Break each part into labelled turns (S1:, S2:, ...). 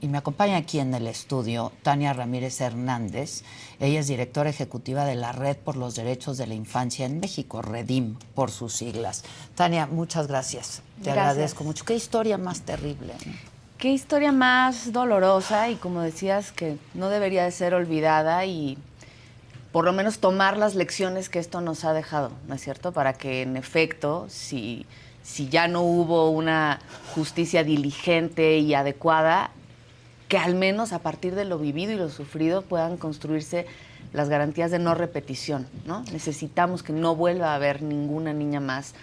S1: y me acompaña aquí en el estudio Tania Ramírez Hernández. Ella es directora ejecutiva de la Red por los Derechos de la Infancia en México, REDIM por sus siglas. Tania, muchas gracias. Te agradezco mucho. Qué historia más terrible, ¿no?
S2: Qué historia más dolorosa y, como decías, que no debería de ser olvidada y por lo menos tomar las lecciones que esto nos ha dejado, ¿no es cierto? Para que, en efecto, si ya no hubo una justicia diligente y adecuada, que al menos a partir de lo vivido y lo sufrido puedan construirse las garantías de no repetición, ¿no? Necesitamos que no vuelva a haber ninguna niña más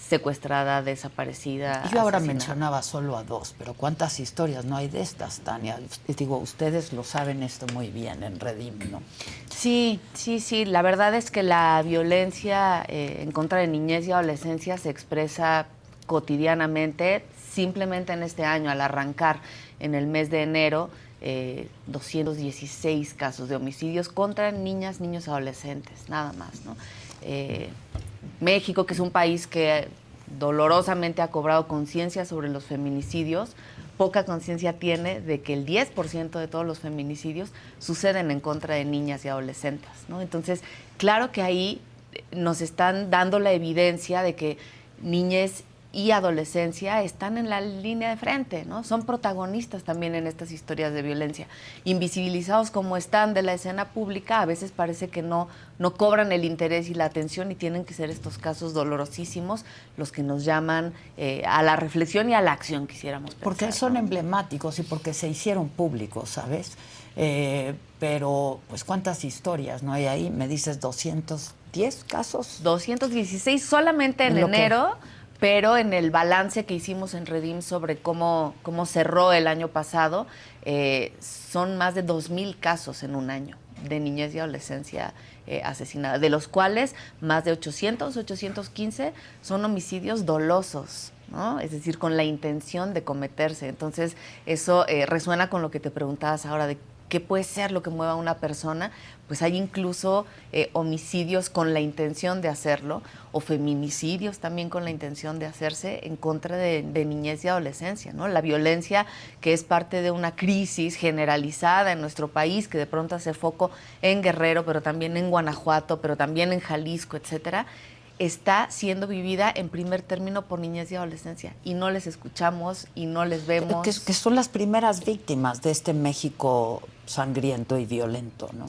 S2: secuestrada, desaparecida,
S1: Yo ahora
S2: asesinada.
S1: mencionaba solo a dos, pero ¿cuántas historias no hay de estas, Tania? Digo, ustedes lo saben esto muy bien en Redim, ¿no?
S2: Sí. La verdad es que la violencia en contra de niñez y adolescencia se expresa cotidianamente. Simplemente en este año, al arrancar en el mes de enero, 216 casos de homicidios contra niñas, niños y adolescentes, nada más, ¿no? México, que es un país que dolorosamente ha cobrado conciencia sobre los feminicidios, poca conciencia tiene de que el 10% de todos los feminicidios suceden en contra de niñas y adolescentes, ¿no? Entonces, claro que ahí nos están dando la evidencia de que niñez y adolescencia están en la línea de frente, ¿no? Son protagonistas también en estas historias de violencia. Invisibilizados como están de la escena pública, a veces parece que no cobran el interés y la atención, y tienen que ser estos casos dolorosísimos los que nos llaman a la reflexión y a la acción, quisiéramos pensar,
S1: porque son,
S2: ¿no?,
S1: emblemáticos y porque se hicieron públicos, ¿sabes? Pero, pues, ¿cuántas historias no hay ahí? Me dices 210 casos.
S2: 216 solamente en enero. Pero en el balance que hicimos en Redim sobre cómo cerró el año pasado, son más de 2,000 casos en un año de niñez y adolescencia asesinada, de los cuales más de 815 son homicidios dolosos, ¿no? Es decir, con la intención de cometerse. Entonces, eso resuena con lo que te preguntabas ahora de ¿qué puede ser lo que mueva a una persona? Pues hay incluso homicidios con la intención de hacerlo, o feminicidios también con la intención de hacerse en contra de niñez y adolescencia, ¿no? La violencia, que es parte de una crisis generalizada en nuestro país, que de pronto hace foco en Guerrero, pero también en Guanajuato, pero también en Jalisco, etcétera, está siendo vivida en primer término por niñez y adolescencia, y no les escuchamos y no les vemos.
S1: Que son las primeras víctimas de este México sangriento y violento, ¿no?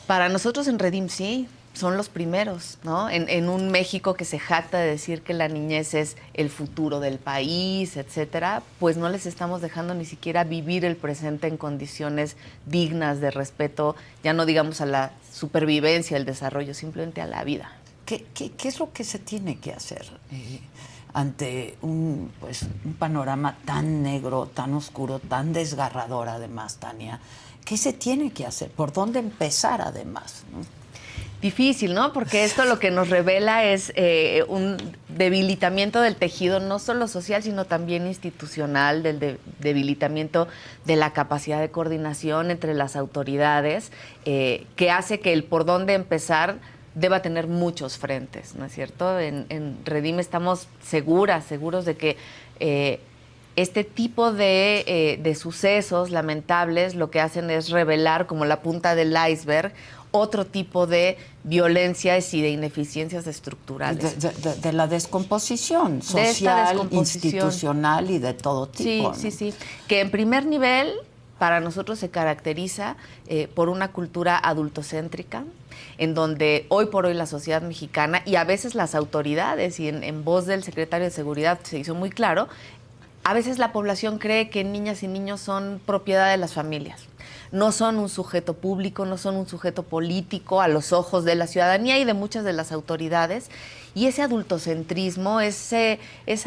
S2: Para nosotros en Redim sí, son los primeros, ¿no? En un México que se jacta de decir que la niñez es el futuro del país, etcétera, pues no les estamos dejando ni siquiera vivir el presente en condiciones dignas de respeto, ya no digamos a la supervivencia, el desarrollo, simplemente a la vida.
S1: ¿Qué es lo que se tiene que hacer ante un panorama tan negro, tan oscuro, tan desgarrador, además, Tania? ¿Qué se tiene que hacer? ¿Por dónde empezar, además, ¿no?
S2: Difícil, ¿no? Porque esto lo que nos revela es un debilitamiento del tejido, no solo social, sino también institucional, del debilitamiento de la capacidad de coordinación entre las autoridades, que hace que el por dónde empezar deba tener muchos frentes, ¿no es cierto? En Redim estamos seguros de que este tipo de sucesos lamentables lo que hacen es revelar, como la punta del iceberg, otro tipo de violencias y de ineficiencias estructurales.
S1: De la descomposición social, institucional y de todo tipo.
S2: Sí. Que en primer nivel, para nosotros se caracteriza por una cultura adultocéntrica, en donde hoy por hoy la sociedad mexicana y a veces las autoridades, y en voz del secretario de Seguridad se hizo muy claro, a veces la población cree que niñas y niños son propiedad de las familias. No son un sujeto público, no son un sujeto político a los ojos de la ciudadanía y de muchas de las autoridades. Y ese adultocentrismo, esa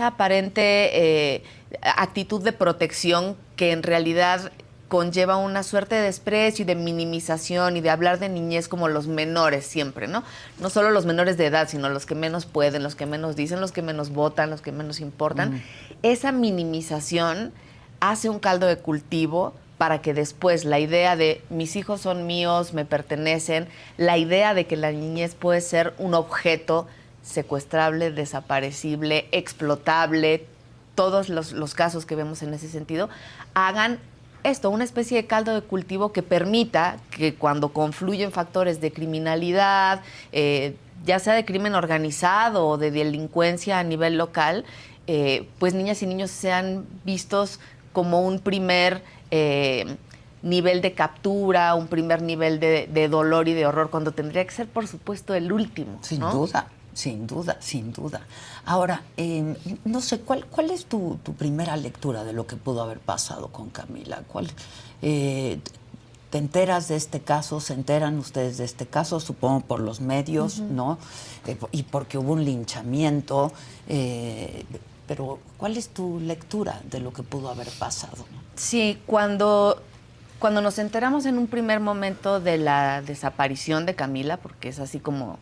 S2: aparente actitud de protección que en realidad conlleva una suerte de desprecio y de minimización y de hablar de niñez como los menores siempre, ¿no? No solo los menores de edad, sino los que menos pueden, los que menos dicen, los que menos votan, los que menos importan. Esa minimización hace un caldo de cultivo para que después la idea de mis hijos son míos, me pertenecen, la idea de que la niñez puede ser un objeto secuestrable, desaparecible, explotable, todos los casos que vemos en ese sentido, hagan esto, una especie de caldo de cultivo que permita que cuando confluyen factores de criminalidad, ya sea de crimen organizado o de delincuencia a nivel local, pues niñas y niños sean vistos como un primer nivel de captura, un primer nivel de dolor y de horror, cuando tendría que ser, por supuesto, el último.
S1: Sin
S2: ¿no?
S1: duda, sin duda, sin duda. Ahora, no sé, ¿cuál es tu primera lectura de lo que pudo haber pasado con Camila? ¿Te enteras de este caso? ¿Se enteran ustedes de este caso? Supongo por los medios, ¿no? Y porque hubo un linchamiento. Pero, ¿cuál es tu lectura de lo que pudo haber pasado?
S2: Sí, cuando nos enteramos en un primer momento de la desaparición de Camila, porque es así como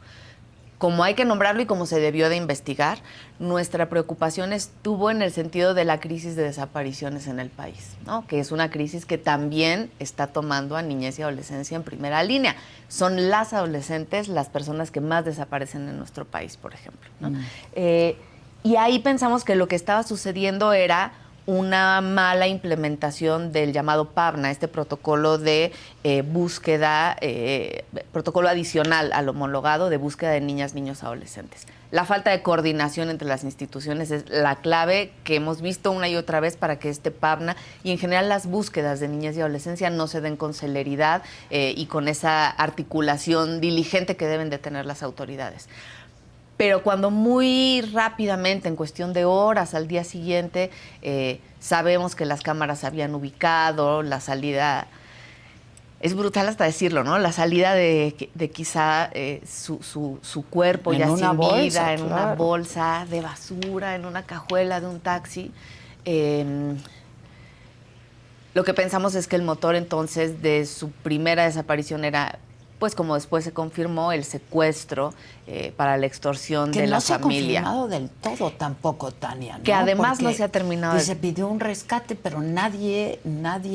S2: hay que nombrarlo y como se debió de investigar, nuestra preocupación estuvo en el sentido de la crisis de desapariciones en el país, ¿no? Que es una crisis que también está tomando a niñez y adolescencia en primera línea. Son las adolescentes las personas que más desaparecen en nuestro país, por ejemplo, ¿no? Y ahí pensamos que lo que estaba sucediendo era una mala implementación del llamado PAVNA, este protocolo de búsqueda, protocolo adicional al homologado de búsqueda de niñas, niños, adolescentes. La falta de coordinación entre las instituciones es la clave que hemos visto una y otra vez para que este PAVNA y en general las búsquedas de niñez y adolescencia no se den con celeridad y con esa articulación diligente que deben de tener las autoridades. Pero cuando muy rápidamente, en cuestión de horas al día siguiente, sabemos que las cámaras se habían ubicado, la salida, es brutal hasta decirlo, ¿no? La salida de quizá su cuerpo
S1: En
S2: ya
S1: una
S2: sin
S1: bolsa,
S2: vida, en
S1: claro.
S2: una bolsa de basura, en una cajuela de un taxi. Lo que pensamos es que el motor entonces de su primera desaparición era, pues como después se confirmó, el secuestro para la extorsión de la familia.
S1: Que no se ha confirmado del todo tampoco, Tania, ¿no?
S2: Que además
S1: Porque
S2: no se ha terminado.
S1: se pidió un rescate, pero nadie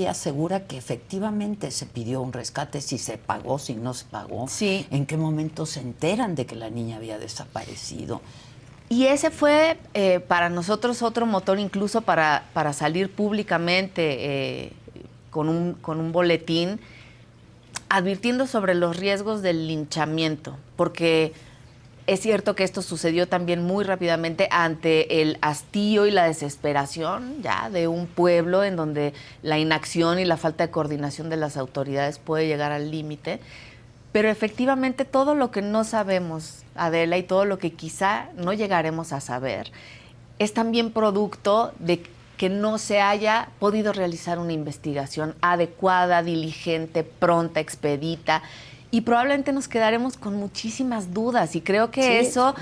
S1: asegura que efectivamente se pidió un rescate, si se pagó, si no se pagó.
S2: Sí.
S1: ¿En qué momento se enteran de que la niña había desaparecido?
S2: Y ese fue para nosotros otro motor incluso para salir públicamente con un boletín advirtiendo sobre los riesgos del linchamiento, porque es cierto que esto sucedió también muy rápidamente ante el hastío y la desesperación ya de un pueblo en donde la inacción y la falta de coordinación de las autoridades puede llegar al límite. Pero efectivamente todo lo que no sabemos, Adela, y todo lo que quizá no llegaremos a saber, es también producto de que no se haya podido realizar una investigación adecuada, diligente, pronta, expedita, y probablemente nos quedaremos con muchísimas dudas, y creo que eso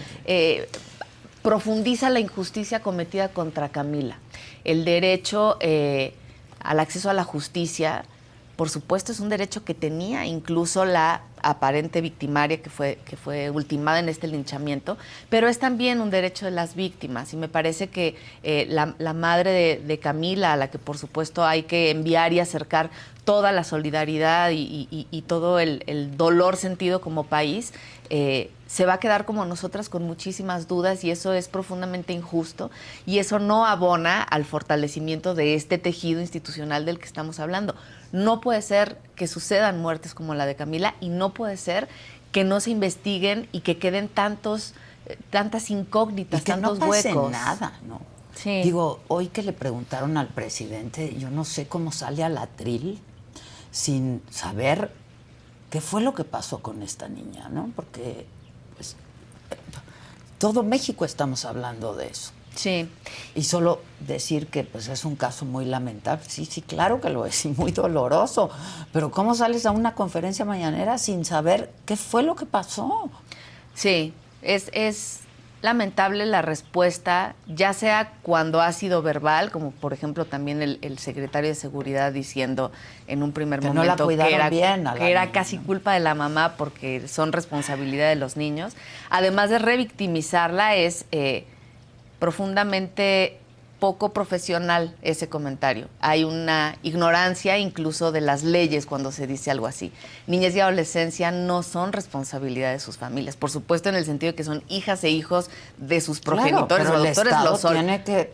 S2: profundiza la injusticia cometida contra Camila. El derecho al acceso a la justicia, por supuesto, es un derecho que tenía incluso la aparente victimaria que fue ultimada en este linchamiento, pero es también un derecho de las víctimas, y me parece que la madre de Camila, a la que por supuesto hay que enviar y acercar toda la solidaridad y todo el dolor sentido como país, se va a quedar como nosotras con muchísimas dudas, y eso es profundamente injusto, y eso no abona al fortalecimiento de este tejido institucional del que estamos hablando. No puede ser que sucedan muertes como la de Camila, y no puede ser que no se investiguen y que queden tantas incógnitas,
S1: y que
S2: tantos
S1: no pase
S2: huecos.
S1: Nada, ¿no?
S2: Sí.
S1: Digo, hoy que le preguntaron al presidente, yo no sé cómo sale al atril sin saber qué fue lo que pasó con esta niña, ¿no? Porque pues, todo México estamos hablando de eso.
S2: Sí.
S1: Y solo decir que pues es un caso muy lamentable. Sí, claro que lo es, y muy doloroso. Pero ¿cómo sales a una conferencia mañanera sin saber qué fue lo que pasó?
S2: Sí, es lamentable la respuesta, ya sea cuando ha sido verbal, como por ejemplo también el secretario de Seguridad diciendo en un primer
S1: que
S2: momento
S1: no la
S2: que era,
S1: bien a la
S2: que era
S1: niña,
S2: casi
S1: ¿no?
S2: culpa de la mamá porque son responsabilidad de los niños. Además de revictimizarla, es profundamente poco profesional ese comentario. Hay una ignorancia incluso de las leyes cuando se dice algo así. Niñez y adolescencia no son responsabilidad de sus familias. Por supuesto, en el sentido de que son hijas e hijos de sus progenitores o adoptores, lo son.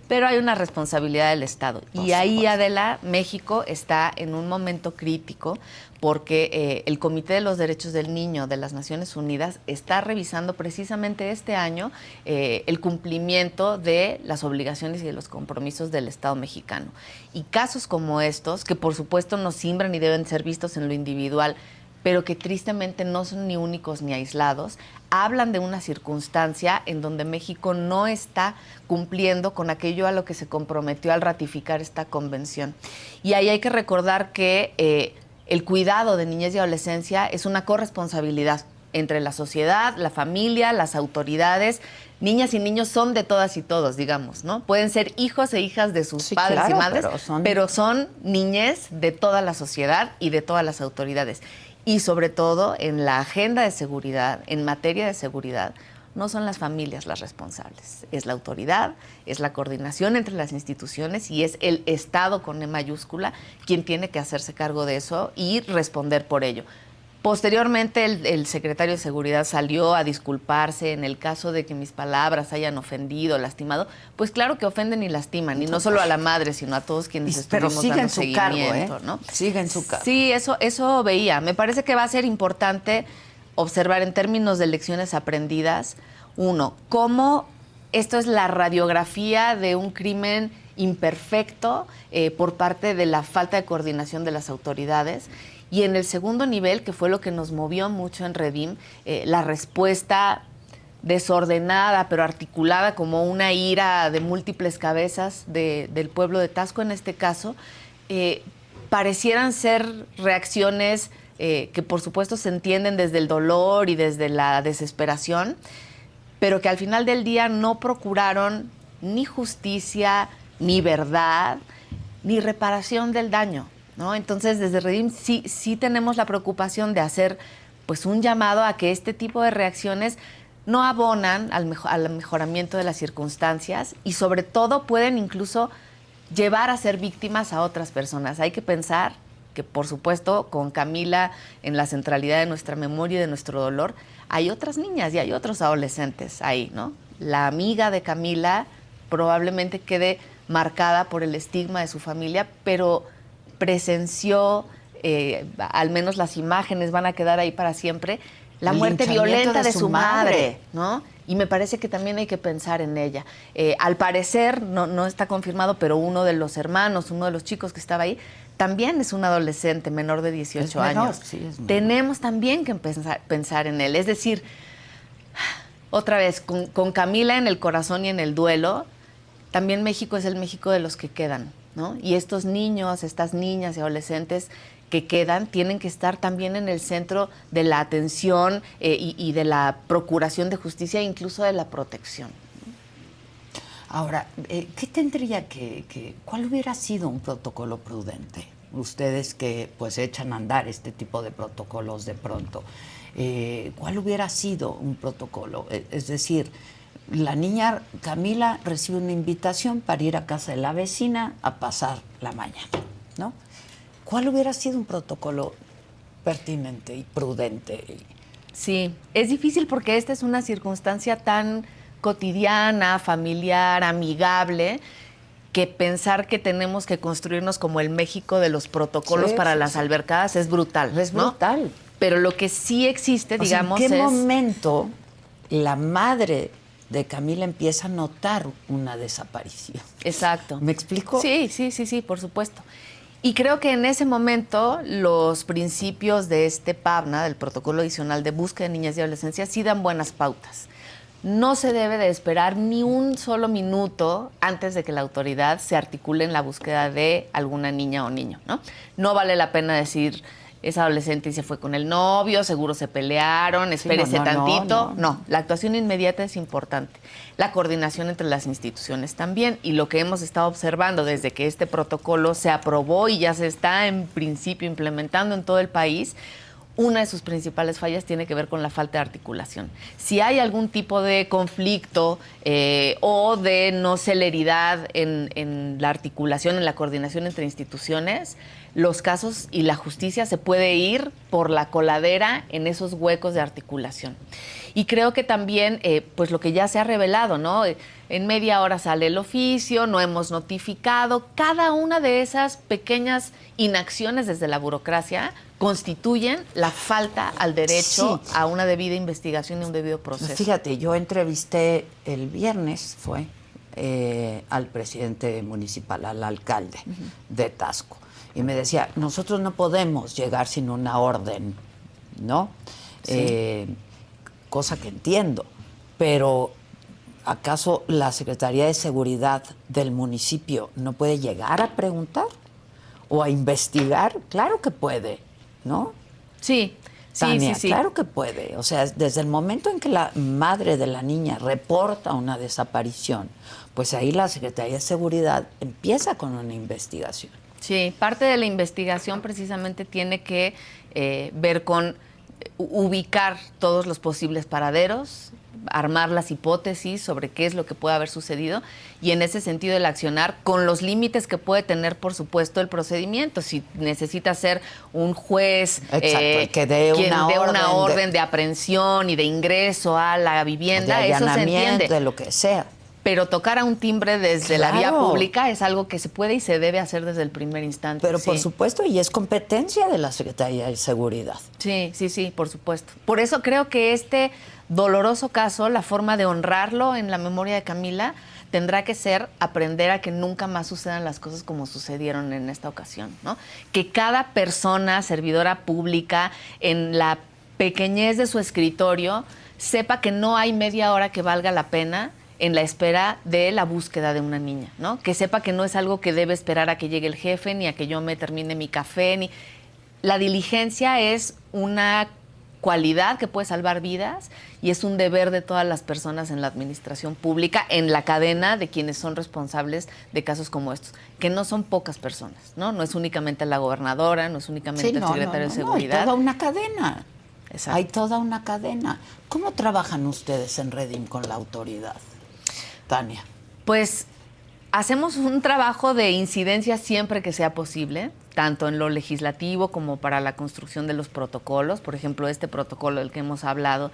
S2: Pero hay una responsabilidad del Estado. Y ahí, Adela, México está en un momento crítico porque el Comité de los Derechos del Niño de las Naciones Unidas está revisando precisamente este año el cumplimiento de las obligaciones y de los compromisos del Estado mexicano. Y casos como estos, que por supuesto nos simbran y deben ser vistos en lo individual, pero que tristemente no son ni únicos ni aislados, hablan de una circunstancia en donde México no está cumpliendo con aquello a lo que se comprometió al ratificar esta convención. Y ahí hay que recordar que el cuidado de niñez y adolescencia es una corresponsabilidad entre la sociedad, la familia, las autoridades. Niñas y niños son de todas y todos, digamos, ¿no? Pueden ser hijos e hijas de sus padres y madres, pero son niñez de toda la sociedad y de todas las autoridades. Y sobre todo, en la agenda de seguridad, en materia de seguridad, no son las familias las responsables. Es la autoridad, es la coordinación entre las instituciones y es el Estado con E mayúscula quien tiene que hacerse cargo de eso y responder por ello. Posteriormente, el secretario de Seguridad salió a disculparse en el caso de que mis palabras hayan ofendido, lastimado. Pues claro que ofenden y lastiman, y no solo a la madre, sino a todos quienes estuvimos dando seguimiento, ¿no?
S1: Sigue en su cargo.
S2: Sí, eso veía. Me parece que va a ser importante observar en términos de lecciones aprendidas, uno, cómo esto es la radiografía de un crimen imperfecto por parte de la falta de coordinación de las autoridades. Y en el segundo nivel, que fue lo que nos movió mucho en Redim, la respuesta desordenada pero articulada como una ira de múltiples cabezas del pueblo de Taxco en este caso, parecieran ser reacciones que por supuesto se entienden desde el dolor y desde la desesperación, pero que al final del día no procuraron ni justicia, ni verdad, ni reparación del daño, ¿no? Entonces, desde Redim sí tenemos la preocupación de hacer pues un llamado a que este tipo de reacciones no abonan al mejoramiento de las circunstancias y sobre todo pueden incluso llevar a ser víctimas a otras personas. Hay que pensar que, por supuesto, con Camila en la centralidad de nuestra memoria y de nuestro dolor, hay otras niñas y hay otros adolescentes ahí, ¿no? La amiga de Camila probablemente quede marcada por el estigma de su familia, pero presenció, al menos las imágenes van a quedar ahí para siempre, la muerte violenta de su madre, ¿no? Y me parece que también hay que pensar en ella. Al parecer, no está confirmado, pero uno de los hermanos, uno de los chicos que estaba ahí, también es un adolescente menor de 18 años. Sí, tenemos también que pensar en él. Es decir, otra vez, con Camila en el corazón y en el duelo, también México es el México de los que quedan, ¿no? Y estos niños, estas niñas y adolescentes que quedan tienen que estar también en el centro de la atención y de la procuración de justicia e incluso de la protección.
S1: Ahora, ¿qué tendría cuál hubiera sido un protocolo prudente? Ustedes que pues echan a andar este tipo de protocolos de pronto, ¿cuál hubiera sido un protocolo? Es decir, la niña Camila recibe una invitación para ir a casa de la vecina a pasar la mañana, ¿no? ¿Cuál hubiera sido un protocolo pertinente y prudente?
S2: Sí, es difícil porque esta es una circunstancia tan cotidiana, familiar, amigable, que pensar que tenemos que construirnos como el México de los protocolos para las albercadas es brutal.
S1: Es brutal.
S2: Pero lo que sí existe, digamos,
S1: ¿en qué momento la madre de Camila empieza a notar una desaparición?
S2: Exacto.
S1: ¿Me explico?
S2: Sí, por supuesto. Y creo que en ese momento los principios de este PABNA, del Protocolo Adicional de Búsqueda de Niñez y Adolescencia, sí dan buenas pautas. No se debe de esperar ni un solo minuto antes de que la autoridad se articule en la búsqueda de alguna niña o niño, ¿no? No vale la pena decir, es adolescente y se fue con el novio, seguro se pelearon, espérese tantito. No, la actuación inmediata es importante. La coordinación entre las instituciones también. Y lo que hemos estado observando desde que este protocolo se aprobó y ya se está en principio implementando en todo el país, una de sus principales fallas tiene que ver con la falta de articulación. Si hay algún tipo de conflicto o de no celeridad en la articulación, en la coordinación entre instituciones, los casos y la justicia se puede ir por la coladera en esos huecos de articulación. Y creo que también, pues lo que ya se ha revelado, ¿no? En media hora sale el oficio, no hemos notificado. Cada una de esas pequeñas inacciones desde la burocracia constituyen la falta al derecho a una debida investigación y un debido proceso.
S1: Fíjate, yo entrevisté el viernes, al presidente municipal, al alcalde de Taxco, y me decía, nosotros no podemos llegar sin una orden, ¿no? Sí. Cosa que entiendo, pero ¿acaso la Secretaría de Seguridad del municipio no puede llegar a preguntar o a investigar? Claro que puede, ¿no?
S2: Sí,
S1: Tania,
S2: sí.
S1: Claro que puede. O sea, desde el momento en que la madre de la niña reporta una desaparición, pues ahí la Secretaría de Seguridad empieza con una investigación.
S2: Sí, parte de la investigación precisamente tiene que ver con ubicar todos los posibles paraderos, armar las hipótesis sobre qué es lo que puede haber sucedido y en ese sentido el accionar con los límites que puede tener, por supuesto, el procedimiento. Si necesita ser un juez
S1: que dé
S2: una orden de aprehensión y de ingreso a la vivienda,
S1: de
S2: eso se entiende.
S1: De lo que sea.
S2: Pero tocar a un timbre desde la vía pública es algo que se puede y se debe hacer desde el primer instante.
S1: Pero por supuesto, y es competencia de la Secretaría de Seguridad.
S2: Sí, por supuesto. Por eso creo que este doloroso caso, la forma de honrarlo en la memoria de Camila, tendrá que ser aprender a que nunca más sucedan las cosas como sucedieron en esta ocasión, ¿no? Que cada persona, servidora pública, en la pequeñez de su escritorio, sepa que no hay media hora que valga la pena en la espera de la búsqueda de una niña, ¿no? Que sepa que no es algo que debe esperar a que llegue el jefe, ni a que yo me termine mi café, La diligencia es una cualidad que puede salvar vidas y es un deber de todas las personas en la administración pública, en la cadena de quienes son responsables de casos como estos, que no son pocas personas, ¿no? No es únicamente la gobernadora, no es únicamente el secretario de Seguridad.
S1: Hay toda una cadena.
S2: Exacto.
S1: Hay toda una cadena. ¿Cómo trabajan ustedes en Redim con la autoridad, Tania?
S2: Pues hacemos un trabajo de incidencia siempre que sea posible, tanto en lo legislativo como para la construcción de los protocolos. Por ejemplo, este protocolo del que hemos hablado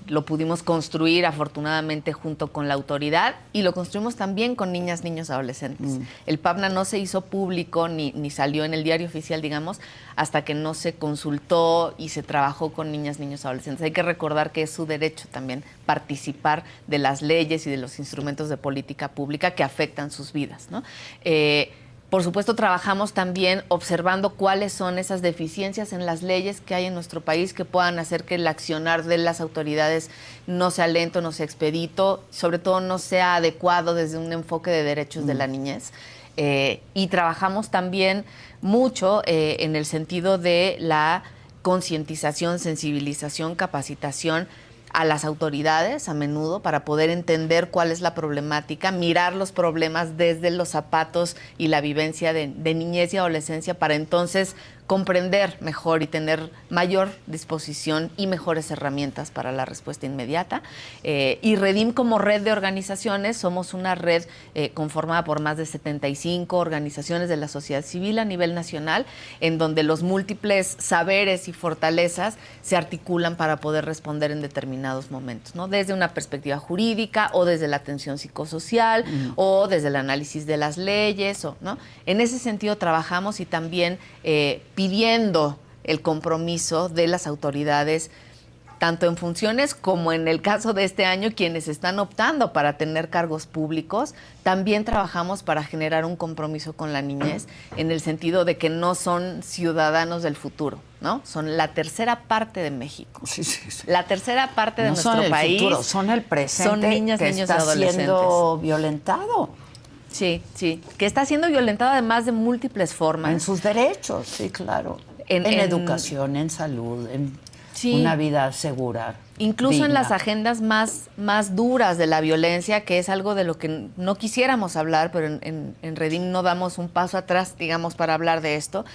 S2: lo pudimos construir afortunadamente junto con la autoridad y lo construimos también con niñas, niños, adolescentes. El PAPNA no se hizo público ni salió en el diario oficial, digamos, hasta que no se consultó y se trabajó con niñas, niños, adolescentes. Hay que recordar que es su derecho también participar de las leyes y de los instrumentos de política pública que afectan sus vidas, ¿no? Por supuesto, trabajamos también observando cuáles son esas deficiencias en las leyes que hay en nuestro país que puedan hacer que el accionar de las autoridades no sea lento, no sea expedito, sobre todo no sea adecuado desde un enfoque de derechos de la niñez. Y trabajamos también mucho en el sentido de la concientización, sensibilización, capacitación a las autoridades a menudo para poder entender cuál es la problemática, mirar los problemas desde los zapatos y la vivencia de niñez y adolescencia para entonces comprender mejor y tener mayor disposición y mejores herramientas para la respuesta inmediata. Y Redim, como red de organizaciones, somos una red conformada por más de 75 organizaciones de la sociedad civil a nivel nacional, en donde los múltiples saberes y fortalezas se articulan para poder responder en determinados momentos, ¿no? Desde una perspectiva jurídica o desde la atención psicosocial o desde el análisis de las leyes, ¿no? En ese sentido trabajamos y también pidiendo el compromiso de las autoridades, tanto en funciones como en el caso de este año, quienes están optando para tener cargos públicos. También trabajamos para generar un compromiso con la niñez, en el sentido de que no son ciudadanos del futuro, ¿no? Son la tercera parte de México.
S1: Sí.
S2: La tercera parte de nuestro
S1: son el
S2: país.
S1: Futuro, son el presente,
S2: son niñas,
S1: que
S2: niños
S1: está
S2: y adolescentes.
S1: Siendo violentado.
S2: Sí, que está siendo violentado además de múltiples formas.
S1: En sus derechos, sí, claro. En educación, en salud,
S2: Sí.
S1: una vida segura.
S2: Incluso
S1: digna.
S2: en las agendas más duras de la violencia, que es algo de lo que no quisiéramos hablar, pero en Redim no damos un paso atrás, digamos, para hablar de esto.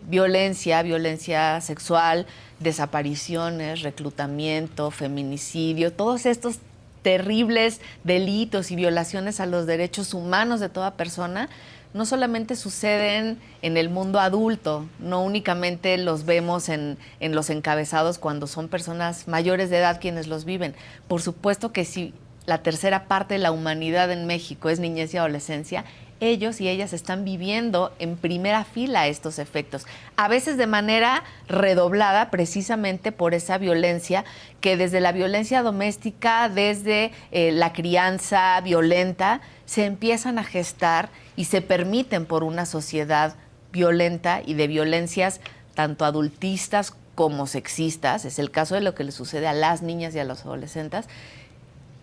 S2: Violencia sexual, desapariciones, reclutamiento, feminicidio, todos estos terribles delitos y violaciones a los derechos humanos de toda persona no solamente suceden en el mundo adulto, no únicamente los vemos en los encabezados cuando son personas mayores de edad quienes los viven. Por supuesto que si la tercera parte de la humanidad en México es niñez y adolescencia, ellos y ellas están viviendo en primera fila estos efectos, a veces de manera redoblada precisamente por esa violencia, que desde la violencia doméstica, desde la crianza violenta, se empiezan a gestar y se permiten por una sociedad violenta y de violencias tanto adultistas como sexistas. Es el caso de lo que le sucede a las niñas y a los adolescentes,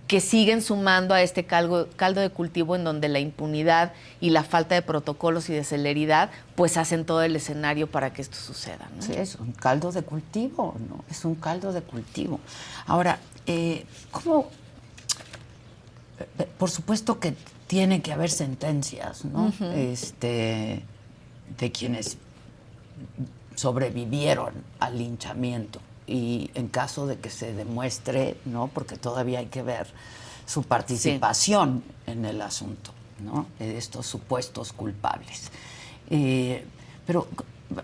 S2: que siguen sumando a este caldo de cultivo en donde la impunidad y la falta de protocolos y de celeridad pues hacen todo el escenario para que esto suceda, ¿no?
S1: Sí, es un caldo de cultivo, ¿no? Es un caldo de cultivo. Ahora, ¿cómo? Por supuesto que tiene que haber sentencias, ¿no? De quienes sobrevivieron al linchamiento. Y en caso de que se demuestre, ¿no? Porque todavía hay que ver su participación en el asunto, ¿no? De estos supuestos culpables. Pero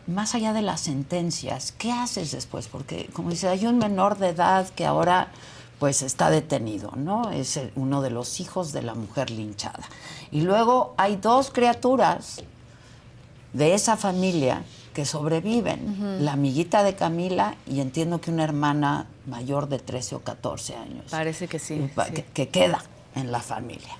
S1: más allá de las sentencias, ¿qué haces después? Porque, como dice, hay un menor de edad que ahora pues está detenido, ¿no? Es uno de los hijos de la mujer linchada. Y luego hay dos criaturas de esa familia que sobreviven, la amiguita de Camila y entiendo que una hermana mayor de 13 o 14 años.
S2: Parece que sí.
S1: Que queda en la familia.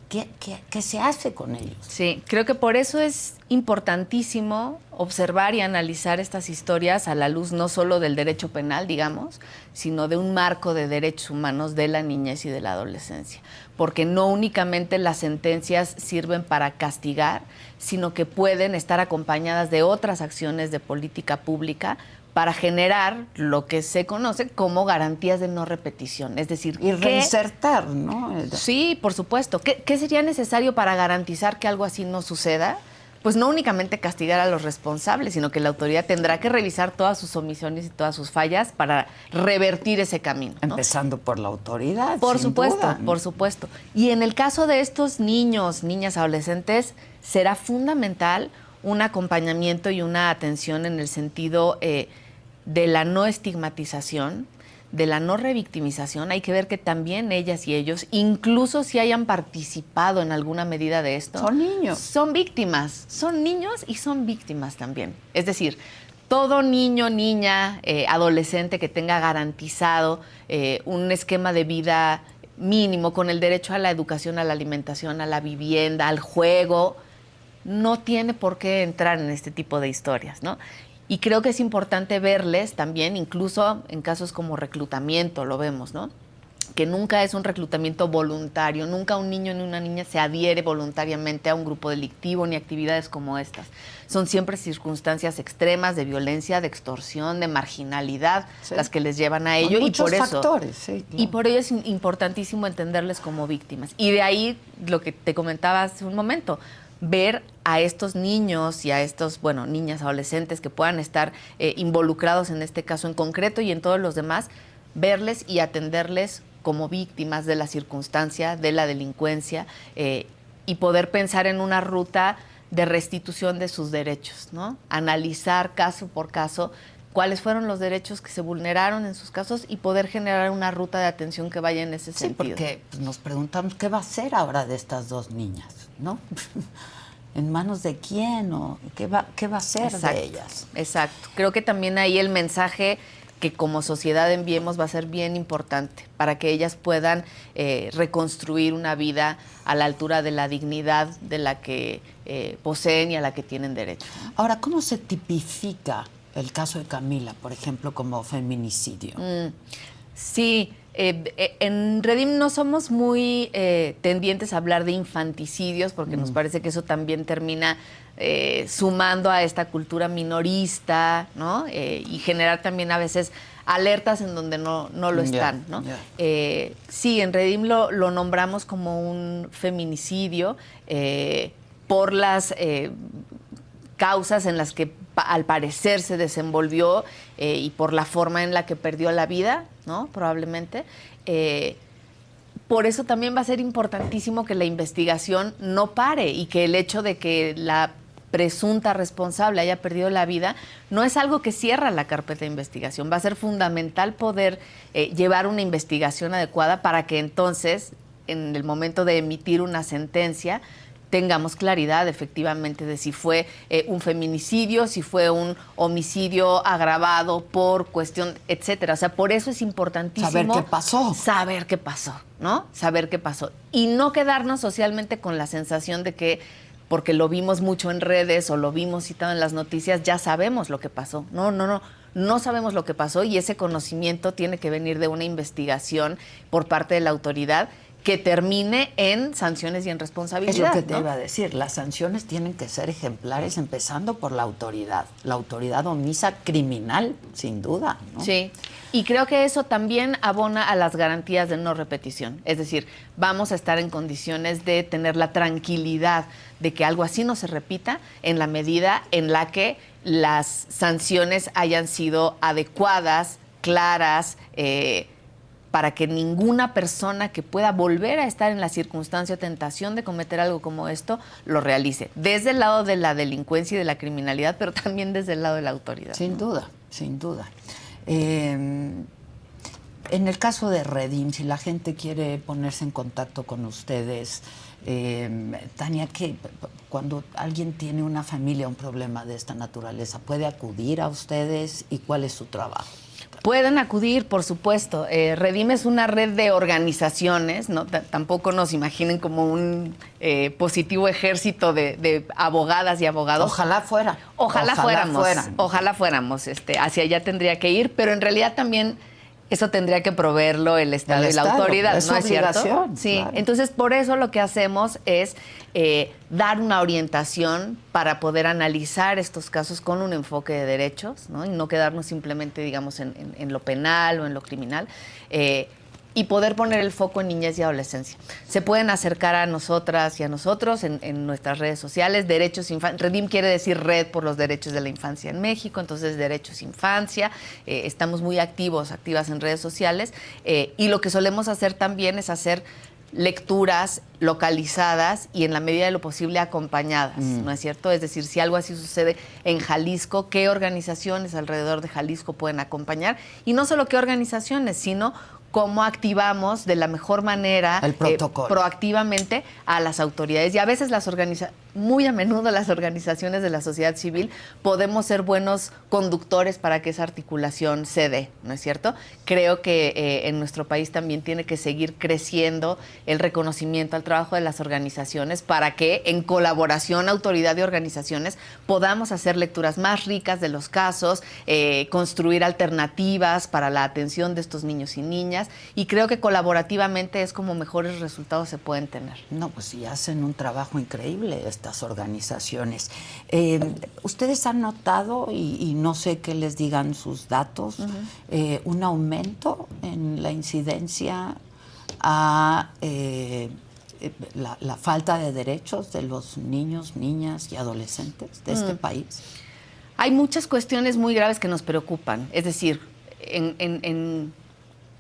S1: ¿Qué se hace con ellos?
S2: Sí, creo que por eso es importantísimo observar y analizar estas historias a la luz no solo del derecho penal, digamos, sino de un marco de derechos humanos de la niñez y de la adolescencia. Porque no únicamente las sentencias sirven para castigar, sino que pueden estar acompañadas de otras acciones de política pública para generar lo que se conoce como garantías de no repetición. Es decir,
S1: y reinsertar, ¿no?
S2: Sí, por supuesto. ¿Qué sería necesario para garantizar que algo así no suceda? Pues no únicamente castigar a los responsables, sino que la autoridad tendrá que revisar todas sus omisiones y todas sus fallas para revertir ese camino, ¿no?
S1: Empezando por la autoridad,
S2: por
S1: sin
S2: supuesto,
S1: duda.
S2: Por supuesto. Y en el caso de estos niños, niñas, adolescentes, será fundamental un acompañamiento y una atención en el sentido de la no estigmatización, de la no revictimización. Hay que ver que también ellas y ellos, incluso si hayan participado en alguna medida de esto,
S1: son niños.
S2: Son víctimas, son niños y son víctimas también. Es decir, todo niño, niña, adolescente que tenga garantizado un esquema de vida mínimo con el derecho a la educación, a la alimentación, a la vivienda, al juego, no tiene por qué entrar en este tipo de historias, ¿no? Y creo que es importante verles también, incluso en casos como reclutamiento, lo vemos, ¿no? Que nunca es un reclutamiento voluntario, nunca un niño ni una niña se adhiere voluntariamente a un grupo delictivo ni actividades como estas. Son siempre circunstancias extremas de violencia, de extorsión, de marginalidad, las que les llevan a ello.
S1: Y por eso, factores, sí, claro.
S2: Y por ello es importantísimo entenderles como víctimas. Y de ahí lo que te comentaba hace un momento, ver a estos niños y a estos, niñas, adolescentes que puedan estar involucrados en este caso en concreto y en todos los demás, verles y atenderles como víctimas de la circunstancia, de la delincuencia, y poder pensar en una ruta de restitución de sus derechos, ¿no? Analizar caso por caso cuáles fueron los derechos que se vulneraron en sus casos y poder generar una ruta de atención que vaya en ese sentido.
S1: Sí, porque nos preguntamos qué va a hacer ahora de estas dos niñas, ¿no? ¿En manos de quién? ¿O qué va a hacer de ellas?
S2: Exacto. Creo que también ahí el mensaje que como sociedad enviemos va a ser bien importante para que ellas puedan reconstruir una vida a la altura de la dignidad de la que poseen y a la que tienen derecho.
S1: Ahora, ¿cómo se tipifica el caso de Camila, por ejemplo, como feminicidio?
S2: Sí, En Redim no somos muy tendientes a hablar de infanticidios porque nos parece que eso también termina sumando a esta cultura minorista, ¿no? Y generar también a veces alertas en donde no lo están, ¿no? Sí, en Redim lo nombramos como un feminicidio por las causas en las que al parecer se desenvolvió y por la forma en la que perdió la vida, ¿no? Probablemente. Por eso también va a ser importantísimo que la investigación no pare y que el hecho de que la presunta responsable haya perdido la vida no es algo que cierra la carpeta de investigación. Va a ser fundamental poder llevar una investigación adecuada para que entonces, en el momento de emitir una sentencia, tengamos claridad efectivamente de si fue un feminicidio, si fue un homicidio agravado por cuestión, etcétera. O sea, por eso es importantísimo
S1: saber qué pasó.
S2: Saber qué pasó, ¿no? Saber qué pasó. Y no quedarnos socialmente con la sensación de que porque lo vimos mucho en redes o lo vimos citado en las noticias, ya sabemos lo que pasó. No sabemos lo que pasó y ese conocimiento tiene que venir de una investigación por parte de la autoridad que termine en sanciones y en responsabilidad.
S1: Es lo que te
S2: ¿no?
S1: iba a decir, las sanciones tienen que ser ejemplares, empezando por la autoridad omisa criminal, sin duda, ¿no?
S2: Sí, y creo que eso también abona a las garantías de no repetición. Es decir, vamos a estar en condiciones de tener la tranquilidad de que algo así no se repita en la medida en la que las sanciones hayan sido adecuadas, claras, para que ninguna persona que pueda volver a estar en la circunstancia o tentación de cometer algo como esto lo realice. Desde el lado de la delincuencia y de la criminalidad, pero también desde el lado de la autoridad.
S1: Sin duda, sin duda. En el caso de Redim, si la gente quiere ponerse en contacto con ustedes, Tania, que cuando alguien tiene una familia, un problema de esta naturaleza, ¿puede acudir a ustedes y cuál es su trabajo?
S2: Pueden acudir, por supuesto. Redim es una red de organizaciones, ¿no? Tampoco nos imaginen como un positivo ejército de abogadas y abogados.
S1: Ojalá fuera.
S2: Ojalá fuéramos. Hacia allá tendría que ir, pero en realidad también eso tendría que proveerlo el Estado y la autoridad, ¿no es cierto? Sí, claro. Entonces por eso lo que hacemos es dar una orientación para poder analizar estos casos con un enfoque de derechos, ¿no? Y no quedarnos simplemente, digamos, en lo penal o en lo criminal. Y poder poner el foco en niñez y adolescencia. Se pueden acercar a nosotras y a nosotros en nuestras redes sociales. Derechos Infancia. Redim quiere decir Red por los Derechos de la Infancia en México, entonces Derechos Infancia. Estamos muy activas en redes sociales. Y lo que solemos hacer también es hacer lecturas localizadas y en la medida de lo posible acompañadas, ¿no es cierto? Es decir, si algo así sucede en Jalisco, ¿qué organizaciones alrededor de Jalisco pueden acompañar? Y no solo qué organizaciones, sino cómo activamos de la mejor manera,
S1: el protocolo,
S2: proactivamente a las autoridades. Y a veces muy a menudo las organizaciones de la sociedad civil podemos ser buenos conductores para que esa articulación se dé, ¿no es cierto? Creo que en nuestro país también tiene que seguir creciendo el reconocimiento al trabajo de las organizaciones para que en colaboración autoridad y organizaciones podamos hacer lecturas más ricas de los casos, construir alternativas para la atención de estos niños y niñas, y creo que colaborativamente es como mejores resultados se pueden tener.
S1: No, pues sí, hacen un trabajo increíble estas organizaciones. ¿Ustedes han notado, y no sé qué les digan sus datos, un aumento en la incidencia a la falta de derechos de los niños, niñas y adolescentes de este país?
S2: Hay muchas cuestiones muy graves que nos preocupan. Es decir, en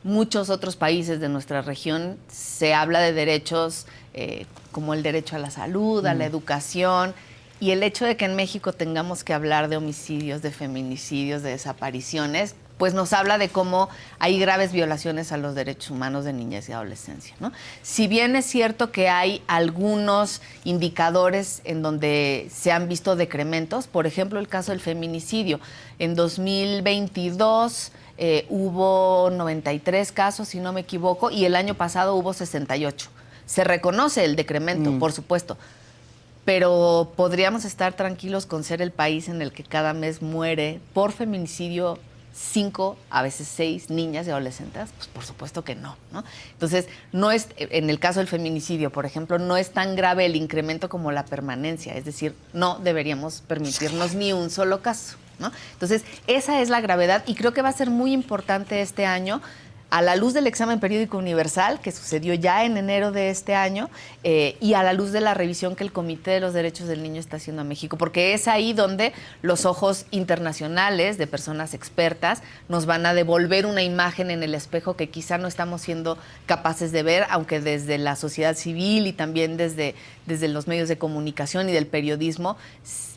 S2: muchos otros países de nuestra región se habla de derechos como el derecho a la salud, a la educación, y el hecho de que en México tengamos que hablar de homicidios, de feminicidios, de desapariciones, pues nos habla de cómo hay graves violaciones a los derechos humanos de niñez y adolescencia, ¿no? Si bien es cierto que hay algunos indicadores en donde se han visto decrementos, por ejemplo, el caso del feminicidio. En 2022 hubo 93 casos, si no me equivoco, y el año pasado hubo 68. Se reconoce el decremento, por supuesto, pero podríamos estar tranquilos con ser el país en el que cada mes muere por feminicidio 5, a veces 6 niñas y adolescentes? Pues por supuesto que no, ¿no? Entonces, no es, en el caso del feminicidio, por ejemplo, no es tan grave el incremento como la permanencia, es decir, no deberíamos permitirnos ni un solo caso, ¿no? Entonces, esa es la gravedad y creo que va a ser muy importante este año, a la luz del examen periódico universal, que sucedió ya en enero de este año, y a la luz de la revisión que el Comité de los Derechos del Niño está haciendo a México, porque es ahí donde los ojos internacionales de personas expertas nos van a devolver una imagen en el espejo que quizá no estamos siendo capaces de ver, aunque desde la sociedad civil y también desde los medios de comunicación y del periodismo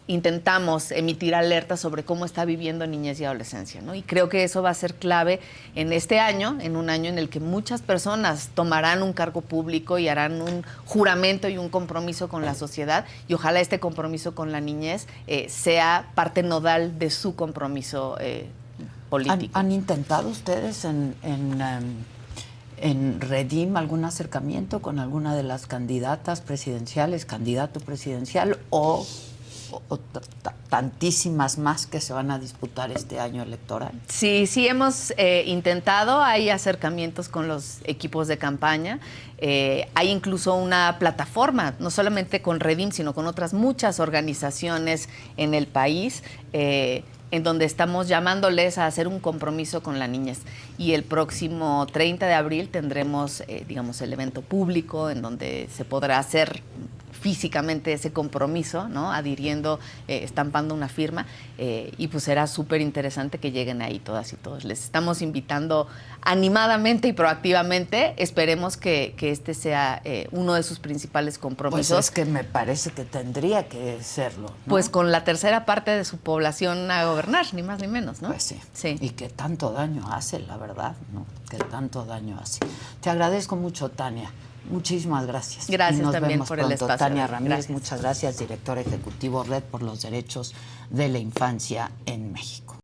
S2: intentamos emitir alertas sobre cómo está viviendo niñez y adolescencia, ¿no? Y creo que eso va a ser clave en este año, en un año en el que muchas personas tomarán un cargo público y harán un juramento y un compromiso con la sociedad, y ojalá este compromiso con la niñez sea parte nodal de su compromiso político.
S1: ¿Han intentado ustedes en Redim algún acercamiento con alguna de las candidatas presidenciales, candidato presidencial o tantísimas más que se van a disputar este año electoral?
S2: Sí, hemos intentado, hay acercamientos con los equipos de campaña, hay incluso una plataforma, no solamente con Redim, sino con otras muchas organizaciones en el país, en donde estamos llamándoles a hacer un compromiso con la niñez. Y el próximo 30 de abril tendremos, digamos, el evento público en donde se podrá hacer físicamente ese compromiso, ¿no? Adhiriendo, estampando una firma, y pues será súper interesante que lleguen ahí todas y todos. Les estamos invitando animadamente y proactivamente. Esperemos que este sea uno de sus principales compromisos.
S1: Pues es que me parece que tendría que serlo, ¿no?
S2: Pues con la tercera parte de su población a gobernar, ni más ni menos, ¿no?
S1: Pues sí.
S2: Sí.
S1: Y que tanto daño hace, la verdad, ¿no? Que tanto daño hace. Te agradezco mucho, Tania. Muchísimas gracias.
S2: Gracias
S1: y nos
S2: también
S1: vemos
S2: por
S1: pronto.
S2: el espacio.
S1: Tania Ramírez,
S2: Gracias.
S1: muchas gracias, director ejecutivo Red por los Derechos de la Infancia en México.